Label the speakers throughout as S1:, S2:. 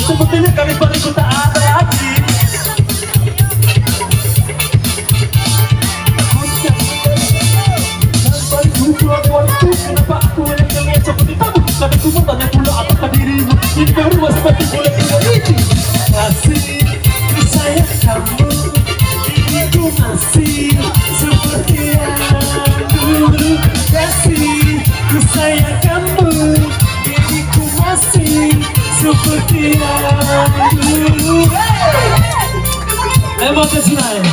S1: Sepertinya kami paling tak ada lagi. Kenapa aku yang terlihat seperti tabu? Tapi aku mau tanya pula apakah dirimu ini berubah seperti bulan ini? Kasih sayang kamu, diriku masih seperti yang dulu. Kasih sayang kamu, diriku masih seperti yang dulu. Emosi senang.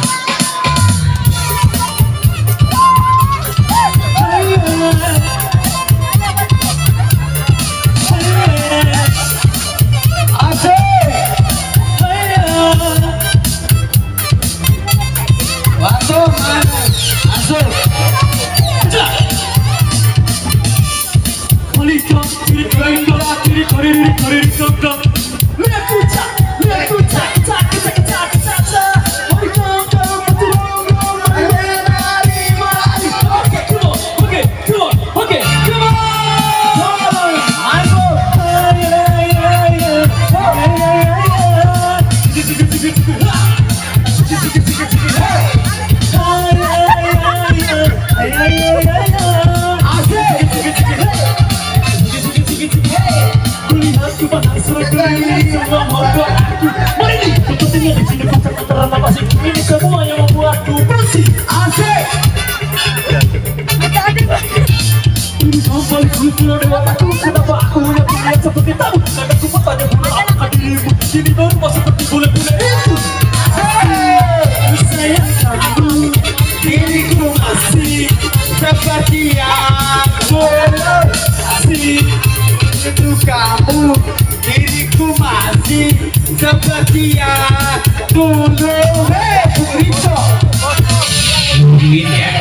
S1: Ini semua yang membuatku bersih. Asik. Ini kembali kultur dewataku. Kenapa aku yang terlihat seperti tahu? Dan aku bertanya pula apakah dirimu ini berubah seperti bulan-bulan itu? Sayang kamu, diriku masih seperti yang dulu. Asik. Itu kamu, diriku masih seperti yang dulu. Burrito. Mungkin ya.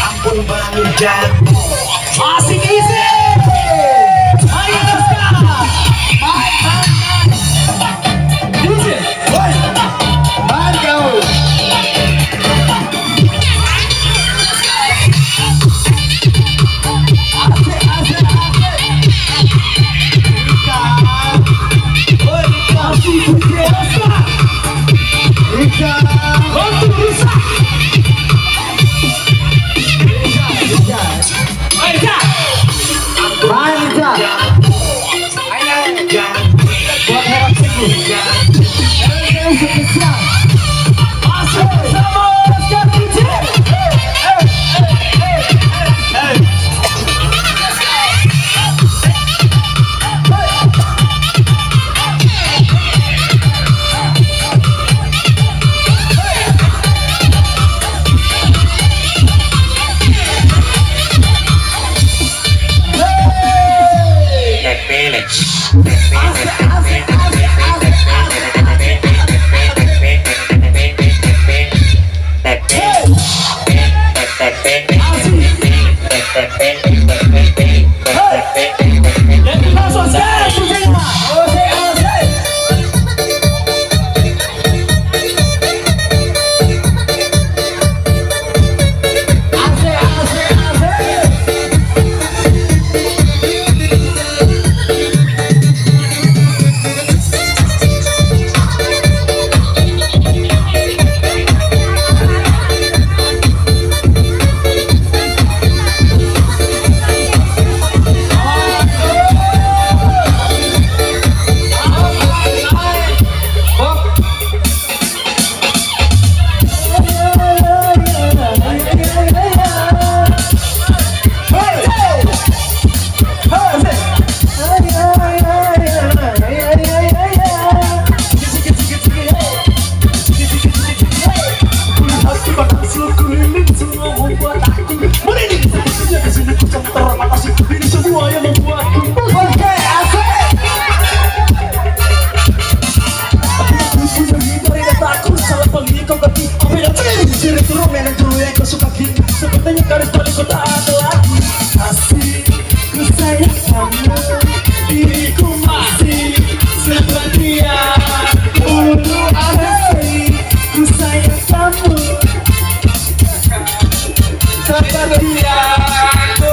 S1: Ampun banget. Masih easy. Ayo sekarang. Easy. Woi. Mantap. Sepertinya garis paling kota ada lagi. Asik, ku sayang kamu, diriku masih seperti yang dulu. Asik, ku sayang kamu, seperti
S2: dia.